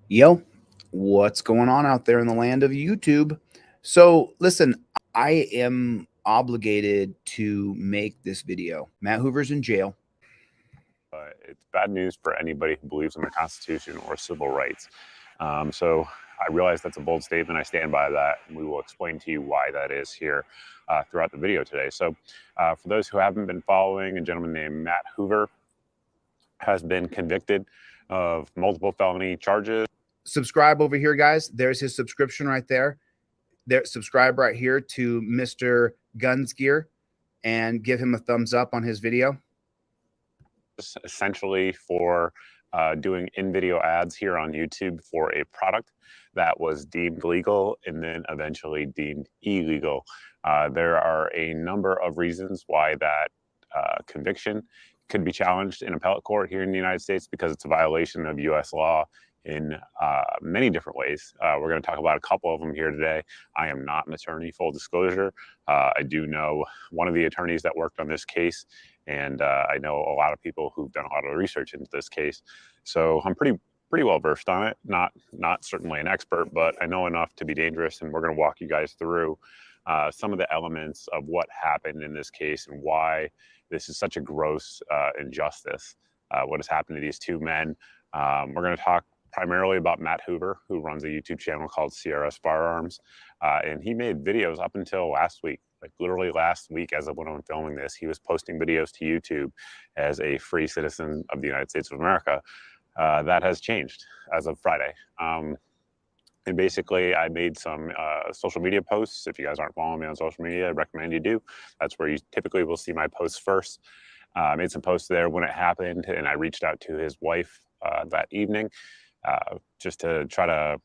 Yo, what's going on out there in the land of YouTube? So, listen, I am obligated to make this video. Matt Hoover's in jail. It's bad news for anybody who believes in the Constitution or civil rights. So I realize that's a bold statement. I stand by that, and we will explain to you why that is here throughout the video today. So for those who haven't been following, a gentleman named Matt Hoover has been convicted of multiple felony charges. Subscribe over here, guys. There's his subscription right there. Subscribe right here to Mr. Guns Gear and give him a thumbs up on his video. Essentially for doing in-video ads here on YouTube for a product that was deemed legal and then eventually deemed illegal. There are a number of reasons why that conviction could be challenged in appellate court here in the United States because it's a violation of U.S. law in many different ways. We're going to talk about a couple of them here today. I am not an attorney, full disclosure. I do know one of the attorneys that worked on this case, and I know a lot of people who've done a lot of research into this case. So I'm pretty well versed on it. Not certainly an expert, but I know enough to be dangerous, and we're going to walk you guys through some of the elements of what happened in this case and why this is such a gross injustice, what has happened to these two men. We're going to talk primarily about Matt Hoover, who runs a YouTube channel called CRS Firearms. And he made videos up until last week, like literally last week as of when I'm filming this, he was posting videos to YouTube as a free citizen of the United States of America. That has changed as of Friday. And basically, I made some social media posts. If you guys aren't following me on social media, I recommend you do. That's where you typically will see my posts first. I made some posts there when it happened, and I reached out to his wife that evening just to try to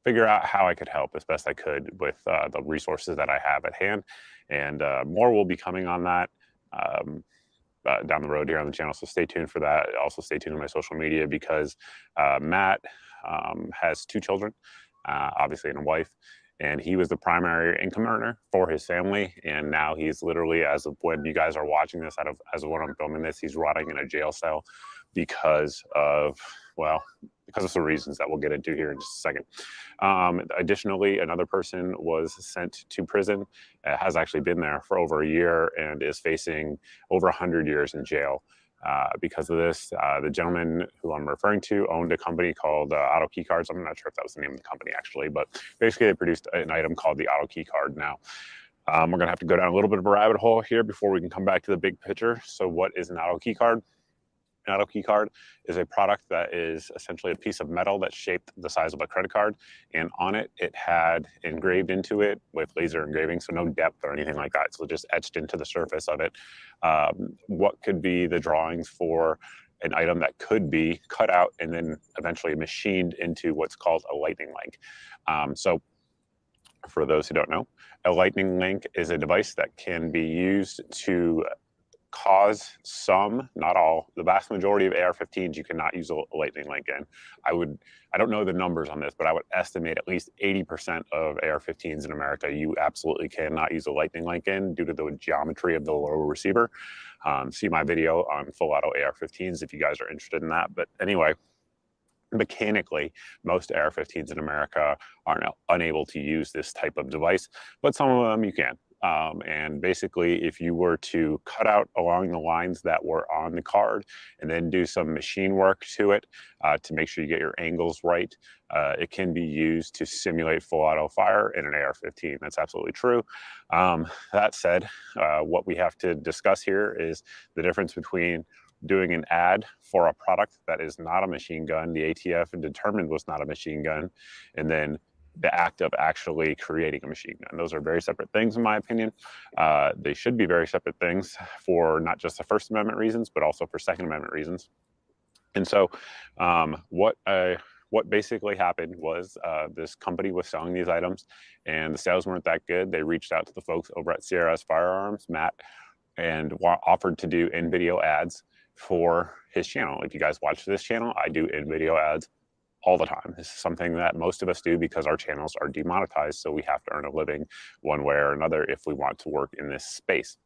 figure out how I could help as best I could with the resources that I have at hand. And more will be coming on that down the road here on the channel. So stay tuned for that. Also stay tuned to my social media because Matt has two children, obviously, and a wife. And he was the primary income earner for his family. And now he's literally, as of when you guys are watching this, as of when I'm filming this, he's rotting in a jail cell because of, well, because of some reasons that we'll get into here in just a second. Additionally, another person was sent to prison, has actually been there for over a year and is facing over 100 years in jail. Because of this, the gentleman who I'm referring to owned a company called Auto Key Cards. I'm not sure if that was the name of the company actually, but basically they produced an item called the Auto Key Card. Now, we're going to have to go down a little bit of a rabbit hole here before we can come back to the big picture. So what is an Auto Key Card? An auto key card is a product that is essentially a piece of metal that's shaped the size of a credit card, and on it, it had engraved into it with laser engraving, so no depth or anything like that, so just etched into the surface of it what could be the drawings for an item that could be cut out and then eventually machined into what's called a lightning link. So for those who don't know, a lightning link is a device that can be used to cause some, not all, the vast majority of AR-15s you cannot use a lightning link in. I don't know the numbers on this, but I would estimate at least 80% of AR-15s in America you absolutely cannot use a lightning link in due to the geometry of the lower receiver. See my video on full auto AR-15s if you guys are interested in that. But anyway, mechanically, most AR-15s in America are now unable to use this type of device, but some of them you can. And basically, if you were to cut out along the lines that were on the card and then do some machine work to it to make sure you get your angles right, it can be used to simulate full auto fire in an AR-15. That's absolutely true. That said, what we have to discuss here is the difference between doing an ad for a product that is not a machine gun, the ATF determined was not a machine gun, and then the act of actually creating a machine gun. Those are very separate things, in my opinion. They should be very separate things for not just the First Amendment reasons, but also for Second Amendment reasons. And so what basically happened was this company was selling these items and the sales weren't that good. They reached out to the folks over at CRS Firearms, Matt, and offered to do in-video ads for his channel. If you guys watch this channel, I do in-video ads all the time. This is something that most of us do because our channels are demonetized, so we have to earn a living one way or another if we want to work in this space.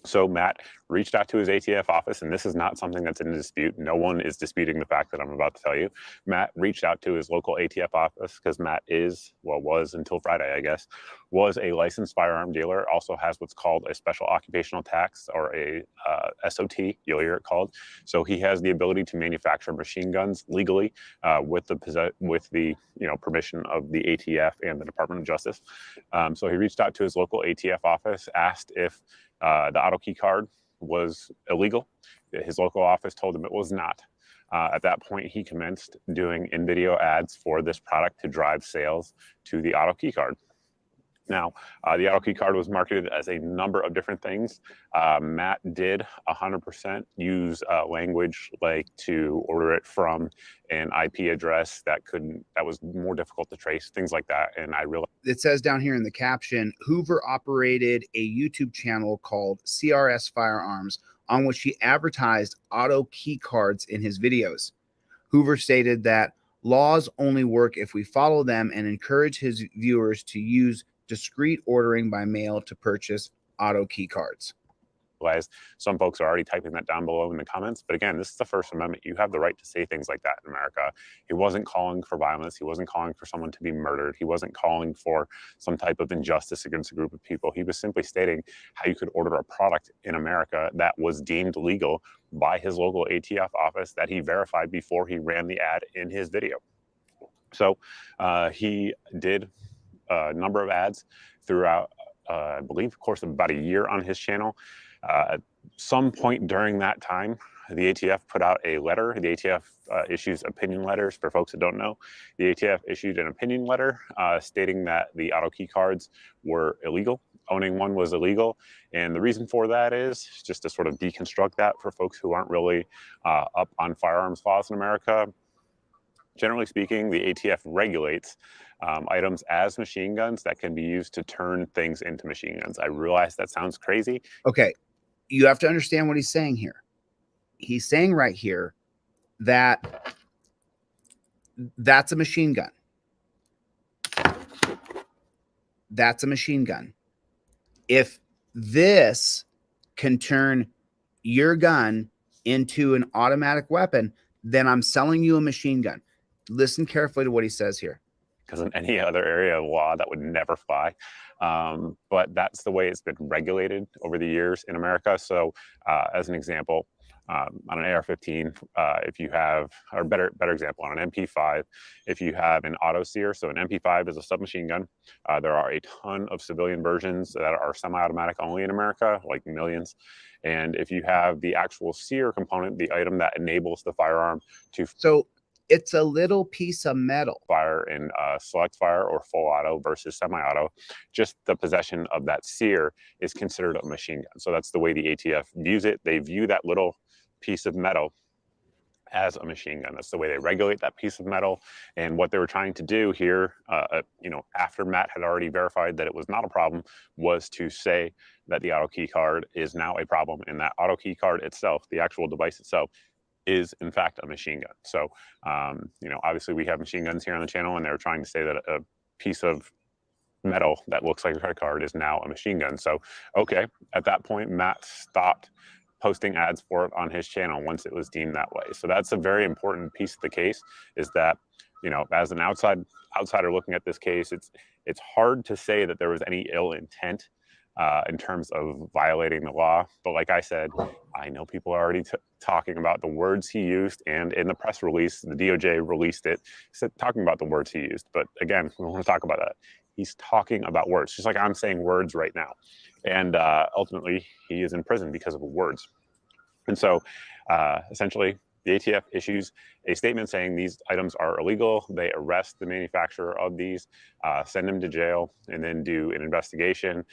So Matt reached out to his ATF office, and this is not something that's in dispute. No one is disputing the fact that I'm about to tell you. Matt reached out to his local ATF office because Matt was until Friday, I guess, was a licensed firearm dealer, also has what's called a special occupational tax, or a SOT, you'll hear it called. So he has the ability to manufacture machine guns legally with the permission of the ATF and the Department of Justice. So he reached out to his local ATF office, asked if the auto key card was illegal. His local office told him it was not. At that point, he commenced doing in-video ads for this product to drive sales to the auto key card. Now, the auto key card was marketed as a number of different things. Matt did 100% use language like to order it from an IP address that was more difficult to trace, things like that. And I realized it says down here in the caption, Hoover operated a YouTube channel called CRS Firearms, on which he advertised auto key cards in his videos. Hoover stated that laws only work if we follow them, and encourage his viewers to use discreet ordering by mail to purchase auto key cards. Some folks are already typing that down below in the comments. But again, this is the First Amendment. You have the right to say things like that in America. He wasn't calling for violence. He wasn't calling for someone to be murdered. He wasn't calling for some type of injustice against a group of people. He was simply stating how you could order a product in America that was deemed legal by his local ATF office that he verified before he ran the ad in his video. So he did a number of ads throughout, I believe, of course, about a year on his channel. At some point during that time, the ATF put out a letter. The ATF issues opinion letters. For folks that don't know, the ATF issued an opinion letter stating that the auto key cards were illegal. Owning one was illegal. And the reason for that is just to sort of deconstruct that for folks who aren't really up on firearms laws in America. Generally speaking, the ATF regulates items as machine guns that can be used to turn things into machine guns. I realize that sounds crazy. Okay, you have to understand what he's saying here. He's saying right here that that's a machine gun. That's a machine gun. If this can turn your gun into an automatic weapon, then I'm selling you a machine gun. Listen carefully to what he says here. Because in any other area of law, that would never fly. But that's the way it's been regulated over the years in America. So as an example, on an AR-15, if you have, or better example, on an MP5, if you have an auto sear, so an MP5 is a submachine gun. There are a ton of civilian versions that are semi-automatic only in America, like millions. And if you have the actual sear component, the item that enables the firearm to... So it's a little piece of metal. Fire in select fire or full auto versus semi-auto. Just the possession of that sear is considered a machine gun. So that's the way the ATF views it. They view that little piece of metal as a machine gun. That's the way they regulate that piece of metal. And what they were trying to do here, after Matt had already verified that it was not a problem, was to say that the auto key card is now a problem. And that auto key card itself, the actual device itself, is in fact a machine gun. So, obviously we have machine guns here on the channel, and they're trying to say that a piece of metal that looks like a credit card is now a machine gun. So, okay, at that point, Matt stopped posting ads for it on his channel once it was deemed that way. So that's a very important piece of the case, is that, as an outsider looking at this case, it's hard to say that there was any ill intent in terms of violating the law. But like I said, I know people are already talking about the words he used, and in the press release, the DOJ released it, talking about the words he used. But again, we don't want to talk about that. He's talking about words, just like I'm saying words right now. And ultimately, he is in prison because of words. And so essentially, the ATF issues a statement saying these items are illegal. They arrest the manufacturer of these, send him to jail, and then do an investigation.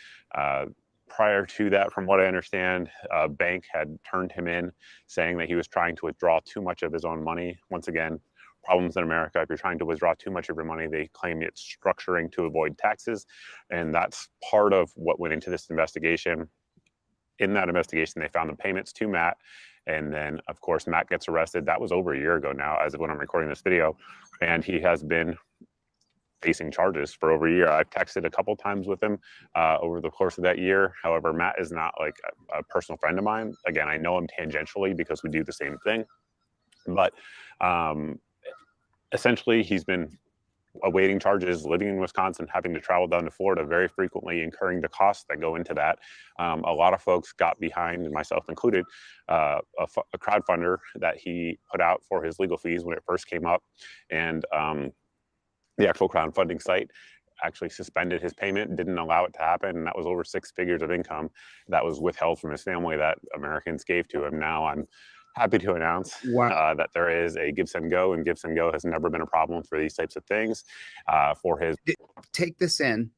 Prior to that, from what I understand, a bank had turned him in, saying that he was trying to withdraw too much of his own money. Once again, problems in America. If you're trying to withdraw too much of your money, they claim it's structuring to avoid taxes. And that's part of what went into this investigation. In that investigation, they found the payments to Matt. And then, of course, Matt gets arrested. That was over a year ago now, as of when I'm recording this video. And he has been facing charges for over a year. I've texted a couple times with him over the course of that year. However, Matt is not like a personal friend of mine. Again, I know him tangentially because we do the same thing. But essentially, he's been awaiting charges, living in Wisconsin, having to travel down to Florida very frequently, incurring the costs that go into that. A lot of folks got behind, and myself included, a crowdfunder that he put out for his legal fees when it first came up. And the actual crowdfunding site actually suspended his payment, didn't allow it to happen. And that was over 6 figures of income that was withheld from his family that Americans gave to him. Now I'm happy to announce that there is a Give Send Go, and Give Send Go has never been a problem for these types of things. For his take this in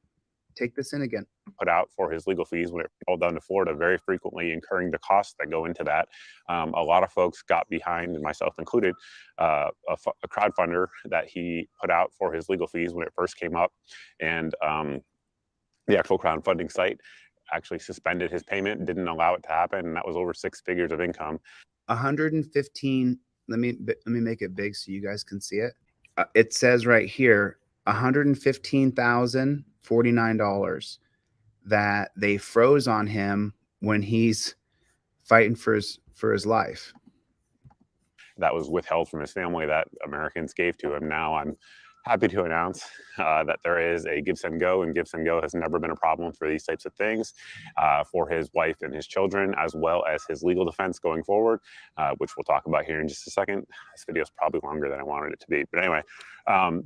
again. Put out for his legal fees when it rolled down to Florida very frequently, incurring the costs that go into that. A lot of folks got behind, and myself included, a crowdfunder that he put out for his legal fees when it first came up. And the actual crowdfunding site actually suspended his payment, didn't allow it to happen. And that was over 6 figures of income. 115. Let me make it big so you guys can see it. It says right here, $115,049 that they froze on him when he's fighting for his life. That was withheld from his family that Americans gave to him. Now I'm happy to announce that there is a Give Send Go, and Give Send Go has never been a problem for these types of things for his wife and his children, as well as his legal defense going forward, which we'll talk about here in just a second. This video is probably longer than I wanted it to be. But anyway,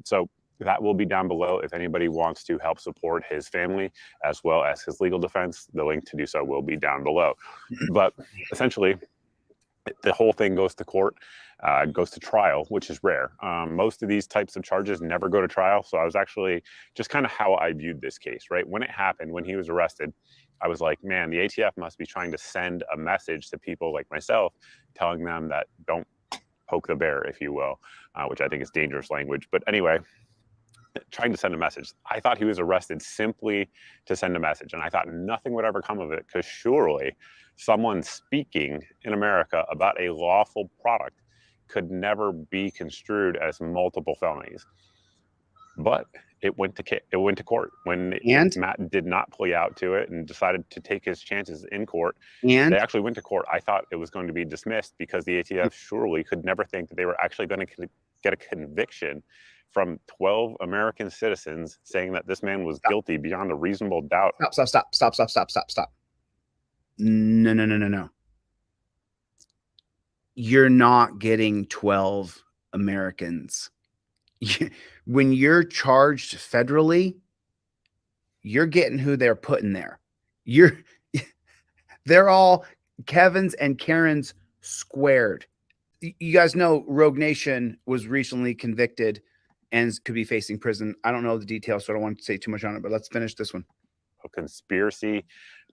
so that will be down below if anybody wants to help support his family as well as his legal defense. The link to do so will be down below. But essentially, the whole thing goes to court, goes to trial, which is rare. Most of these types of charges never go to trial. So I was actually just kind of how I viewed this case, right? When it happened, when he was arrested, I was like, man, the ATF must be trying to send a message to people like myself, telling them that don't poke the bear, if you will, which I think is dangerous language. But anyway, trying to send a message. I thought he was arrested simply to send a message, and I thought nothing would ever come of it, because surely someone speaking in America about a lawful product could never be construed as multiple felonies. But it went to court when Matt did not plea out to it and decided to take his chances in court. And they actually went to court. I thought it was going to be dismissed because the ATF surely could never think that they were actually going to get a conviction from 12 American citizens saying that this man was guilty beyond a reasonable doubt. Stop. No. You're not getting 12 Americans. When you're charged federally, you're getting who they're putting there. They're all Kevin's and Karen's squared. You guys know Rogue Nation was recently convicted and could be facing prison. I don't know the details, so I don't want to say too much on it, but let's finish this one. A conspiracy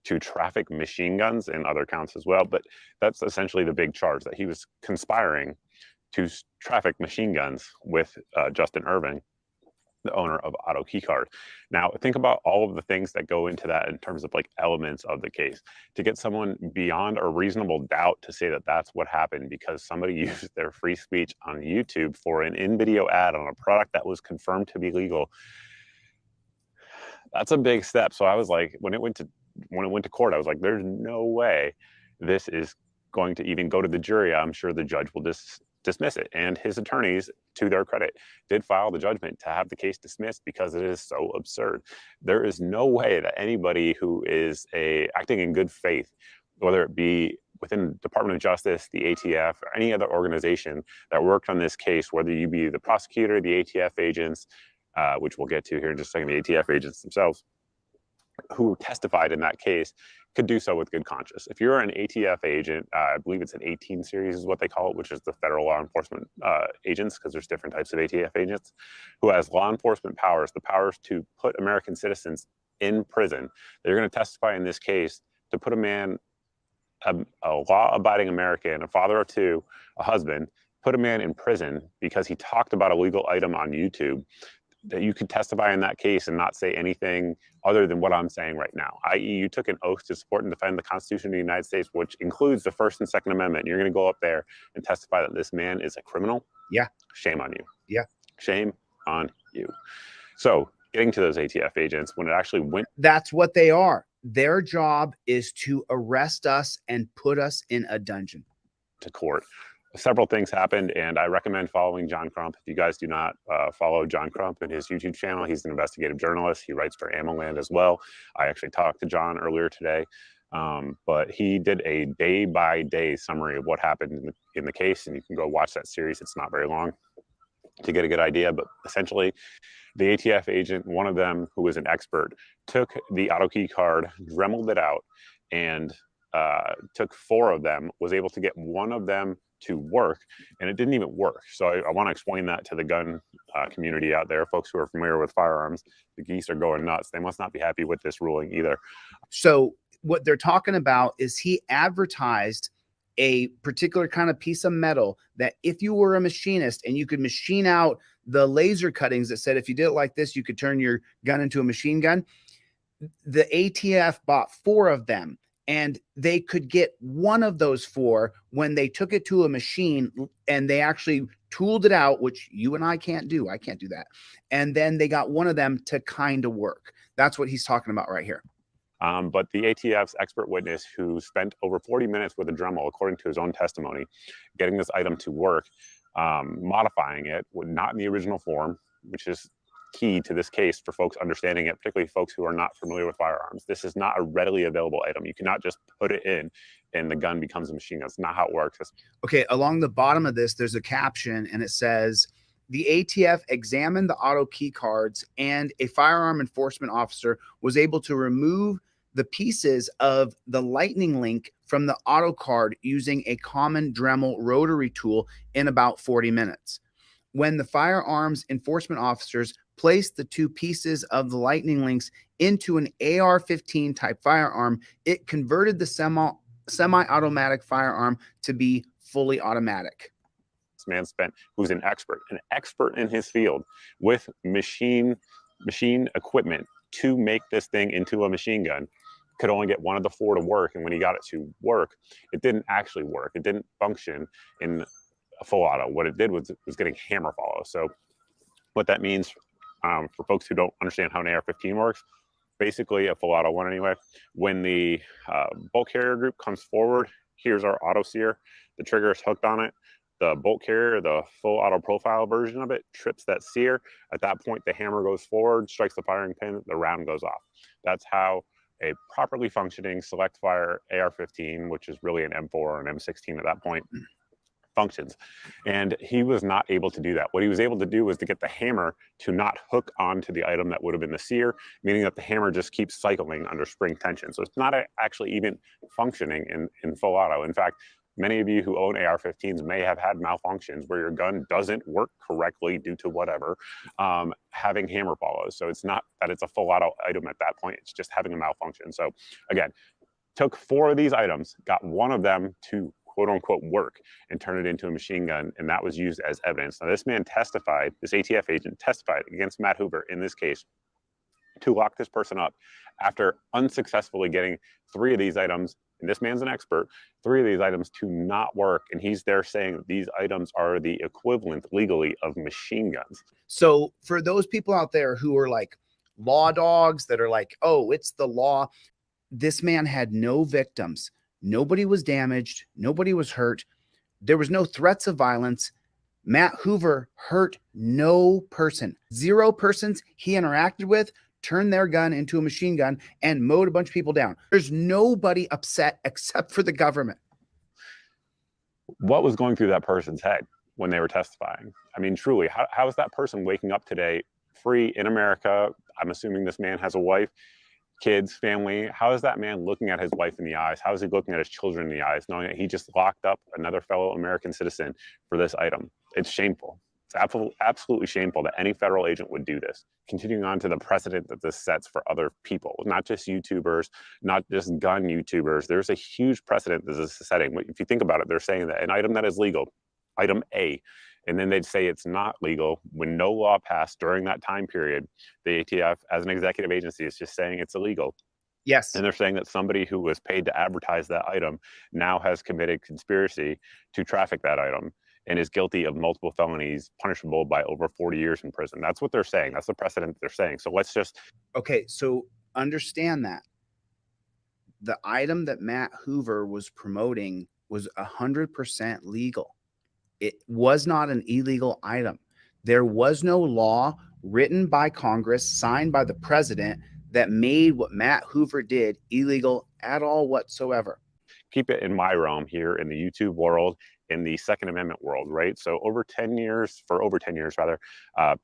to traffic machine guns and other counts as well. But that's essentially the big charge, that he was conspiring to traffic machine guns with Justin Irving, the owner of Auto Keycard. Now, think about all of the things that go into that in terms of like elements of the case. To get someone beyond a reasonable doubt to say that that's what happened because somebody used their free speech on YouTube for an in-video ad on a product that was confirmed to be legal, that's a big step. So I was like, when it went to court, I was like, there's no way this is going to even go to the jury. I'm sure the judge will dismiss it. And his attorneys, to their credit, did file the judgment to have the case dismissed because it is so absurd. There is no way that anybody who is acting in good faith, whether it be within the Department of Justice, the ATF, or any other organization that worked on this case, whether you be the prosecutor, the ATF agents, which we'll get to here in just a second, the ATF agents themselves, who testified in that case, could do so with good conscience. If you're an ATF agent, I believe it's an 18 series is what they call it, which is the federal law enforcement agents, because there's different types of ATF agents, who has law enforcement powers, the powers to put American citizens in prison. They're going to testify in this case to put a man, a law-abiding American, a father of two, a husband, put a man in prison because he talked about a legal item on YouTube. That you could testify in that case and not say anything other than what I'm saying right now, i.e. you took an oath to support and defend the Constitution of the United States, which includes the First and Second Amendment. You're going to go up there and testify that this man is a criminal? Yeah. Shame on you. Yeah. Shame on you. So getting to those ATF agents, when it actually went. That's what they are. Their job is to arrest us and put us in a dungeon. To court. Several things happened, and I recommend following John Crump. If you guys do not follow John Crump and his YouTube channel, he's an investigative journalist. He writes for AmmoLand as well. I actually talked to John earlier today, but he did a day-by-day summary of what happened in the case, and you can go watch that series. It's not very long to get a good idea, but essentially the ATF agent, one of them who was an expert, took the auto key card, dremeled it out, and took 4 of them, was able to get one of them to work, and it didn't even work. So I want to explain that to the gun community out there, folks who are familiar with firearms. The geese are going nuts. They must not be happy with this ruling either. So what they're talking about is he advertised a particular kind of piece of metal that if you were a machinist and you could machine out the laser cuttings that said if you did it like this, you could turn your gun into a machine gun. The ATF bought 4 of them, and they could get one of those 4 when they took it to a machine and they actually tooled it out, which you and I can't do. I can't do that. And then they got one of them to kind of work. That's what he's talking about right here. But the ATF's expert witness, who spent over 40 minutes with a Dremel, according to his own testimony, getting this item to work, modifying it, not in the original form, which is key to this case for folks understanding it, particularly folks who are not familiar with firearms. This is not a readily available item. You cannot just put it in and the gun becomes a machine gun. That's not how it works. Okay, along the bottom of this, there's a caption, and it says, the ATF examined the auto key cards, and a firearm enforcement officer was able to remove the pieces of the lightning link from the auto card using a common Dremel rotary tool in about 40 minutes. When the firearms enforcement officers placed the 2 pieces of the lightning links into an AR-15 type firearm, it converted the semi-automatic firearm to be fully automatic. This man who's an expert in his field with machine equipment to make this thing into a machine gun, could only get one of the 4 to work. And when he got it to work, it didn't actually work. It didn't function in a full auto. What it did was getting hammer follow. So what that means for folks who don't understand how an AR-15 works, basically a full auto one anyway, when the bolt carrier group comes forward, here's our auto sear, the trigger is hooked on it, the bolt carrier, the full auto profile version of it, trips that sear. At that point, the hammer goes forward, strikes the firing pin, the round goes off. That's how a properly functioning select fire AR-15, which is really an M4 or an M16 at that point, functions. And he was not able to do that. What he was able to do was to get the hammer to not hook onto the item that would have been the sear, meaning that the hammer just keeps cycling under spring tension. So it's not actually even functioning in full auto. In fact, many of you who own AR-15s may have had malfunctions where your gun doesn't work correctly due to whatever, having hammer follows. So it's not that it's a full auto item at that point, it's just having a malfunction. So again, took 4 of these items, got one of them to quote unquote work and turn it into a machine gun, and that was used as evidence. Now this man testified, this ATF agent testified against Matt Hoover in this case to lock this person up after unsuccessfully getting 3 of these items, and this man's an expert, 3 of these items to not work, and he's there saying that these items are the equivalent legally of machine guns. So for those people out there who are like law dogs that are like, oh, it's the law, this man had no victims. Nobody was damaged. Nobody was hurt. There was no threats of violence. Matt Hoover hurt no person. 0 persons he interacted with turned their gun into a machine gun and mowed a bunch of people down. There's nobody upset except for the government. What was going through that person's head when they were testifying? I mean, truly, how is that person waking up today free in America? I'm assuming this man has a wife, kids, family. How is that man looking at his wife in the eyes? How is he looking at his children in the eyes, knowing that he just locked up another fellow American citizen for this item? It's shameful. It's absolutely shameful that any federal agent would do this. Continuing on to the precedent that this sets for other people, not just YouTubers, not just gun YouTubers. There's a huge precedent that this is setting. If you think about it, they're saying that an item that is legal, item A, and then they'd say it's not legal when no law passed during that time period. The ATF, as an executive agency, is just saying it's illegal. Yes. And they're saying that somebody who was paid to advertise that item now has committed conspiracy to traffic that item. and is guilty of multiple felonies punishable by over 40 years in prison. That's what they're saying. That's the precedent they're saying. So let's just. Okay, so understand that the item that Matt Hoover was promoting was 100% legal. It was not an illegal item. There was no law written by Congress, signed by the president, that made what Matt Hoover did illegal at all whatsoever. Keep it in my realm here in the YouTube world, in the Second Amendment world, right? So over 10 years,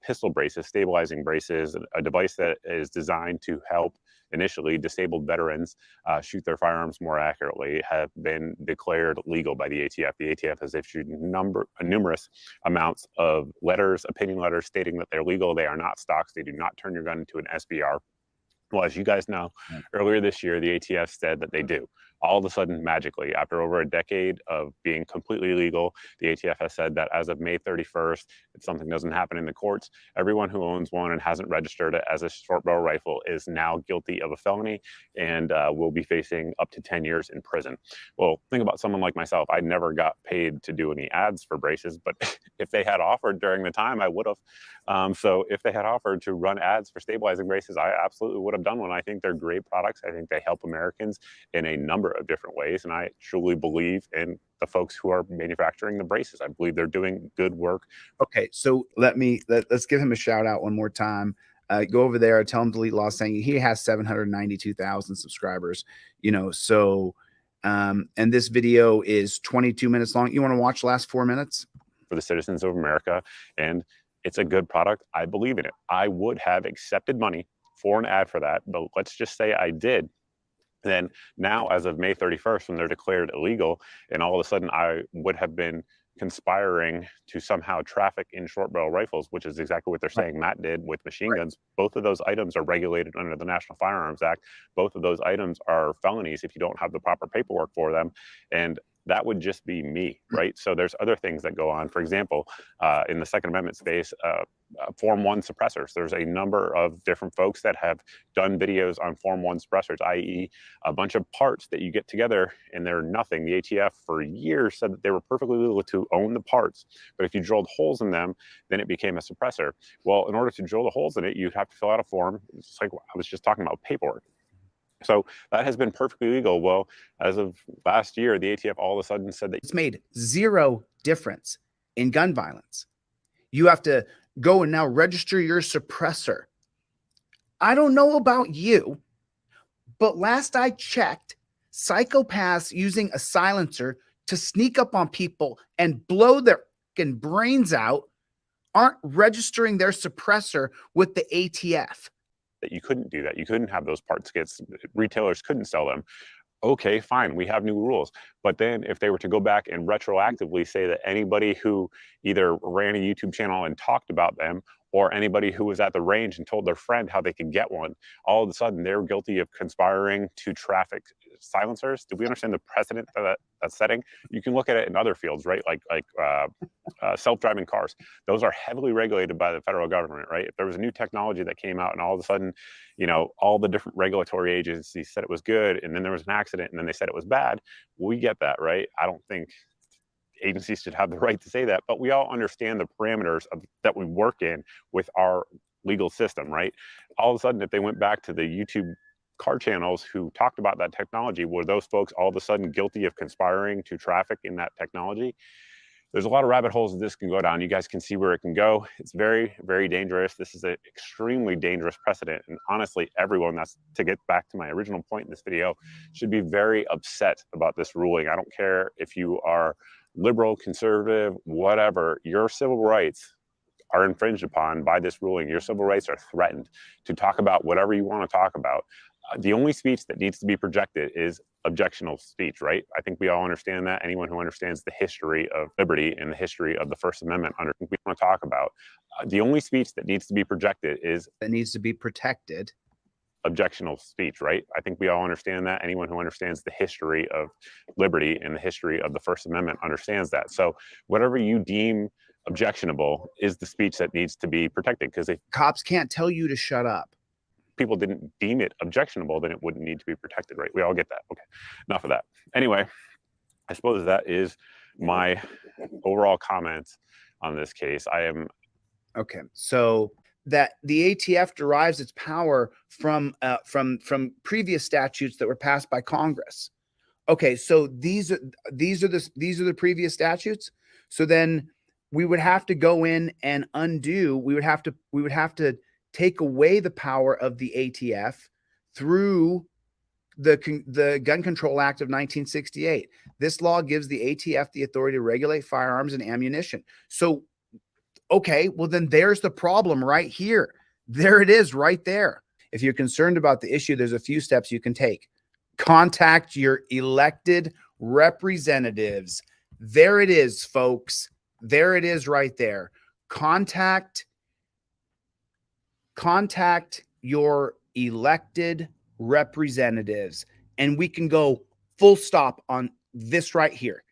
pistol braces, stabilizing braces, a device that is designed to help initially disabled veterans shoot their firearms more accurately, have been declared legal by the ATF. The ATF has issued numerous amounts of letters, opinion letters, stating that they're legal. They are not stocks. They do not turn your gun into an SBR. Well, as you guys know, earlier this year, the ATF said that they do. All of a sudden, magically, after over a decade of being completely illegal, the ATF has said that as of May 31st, if something doesn't happen in the courts, everyone who owns one and hasn't registered it as a short barrel rifle is now guilty of a felony and will be facing up to 10 years in prison. Well, think about someone like myself. I never got paid to do any ads for braces, but if they had offered during the time, I would have. So if they had offered to run ads for stabilizing braces, I absolutely would have done one. I think they're great products. I think they help Americans in a number of different ways. And I truly believe in the folks who are manufacturing the braces. I believe they're doing good work. Okay, so let's give him a shout out one more time. Go over there, tell him Delete Law saying he has 792,000 subscribers, so and this video is 22 minutes long. You want to watch the last 4 minutes? For the citizens of America, and it's a good product. I believe in it. I would have accepted money for an ad for that, but let's just say I did. Then now, as of May 31st, when they're declared illegal, and all of a sudden I would have been conspiring to somehow traffic in short barrel rifles, which is exactly what they're saying Matt did with machine guns. Both of those items are regulated under the National Firearms Act. Both of those items are felonies if you don't have the proper paperwork for them. And that would just be me, right? So there's other things that go on. For example, in the Second Amendment space, Form 1 suppressors. There's a number of different folks that have done videos on Form 1 suppressors, i.e. a bunch of parts that you get together and they're nothing. The ATF for years said that they were perfectly legal to own the parts, but if you drilled holes in them, then it became a suppressor. Well, in order to drill the holes in it, you'd have to fill out a form. It's like I was just talking about, paperwork. So that has been perfectly legal. Well, as of last year, the ATF all of a sudden said that it's made zero difference in gun violence. You have to go and now register your suppressor. I don't know about you, but last I checked, psychopaths using a silencer to sneak up on people and blow their fucking brains out aren't registering their suppressor with the ATF. That you couldn't do that. You couldn't have those parts kits. Retailers couldn't sell them. Okay, fine, we have new rules. But then if they were to go back and retroactively say that anybody who either ran a YouTube channel and talked about them, or anybody who was at the range and told their friend how they could get one, all of a sudden they're guilty of conspiring to traffic silencers. Do we understand the precedent that that's setting? You can look at it in other fields, right? Like self-driving cars. Those are heavily regulated by the federal government, right? If there was a new technology that came out and all of a sudden, all the different regulatory agencies said it was good, and then there was an accident and then they said it was bad, we get that, right? I don't think agencies should have the right to say that, but we all understand the parameters that we work in with our legal system, right? All of a sudden, if they went back to the YouTube car channels who talked about that technology, were those folks all of a sudden guilty of conspiring to traffic in that technology? There's a lot of rabbit holes that this can go down. You guys can see where it can go. It's very, very dangerous. This is an extremely dangerous precedent. And honestly, everyone, that's to get back to my original point in this video, should be very upset about this ruling. I don't care if you are liberal, conservative, whatever, your civil rights are infringed upon by this ruling. Your civil rights are threatened to talk about whatever you want to talk about. The only speech that needs to be projected is objectionable speech, right? I think we all understand that. Anyone who understands the history of liberty and the history of the First Amendment, we want to talk about. The only speech that needs to be projected is that needs to be protected. Objectionable speech, right? I think we all understand that. Anyone who understands the history of liberty and the history of the First Amendment understands that. So whatever you deem objectionable is the speech that needs to be protected, because if cops can't tell you to shut up, people didn't deem it objectionable, then it wouldn't need to be protected, right? We all get that. Okay, enough of that. Anyway, I suppose that is my overall comments on this case, I am okay. So that the ATF derives its power from previous statutes that were passed by Congress. Okay, so these are the previous statutes. So then we would have to go in and undo. We would have to take away the power of the ATF through the Gun Control Act of 1968. This law gives the ATF the authority to regulate firearms and ammunition. So, okay, well then there's the problem right here. There it is right there. If you're concerned about the issue, there's a few steps you can take. Contact your elected representatives. There it is, folks. There it is right there. Contact your elected representatives, and we can go full stop on this right here.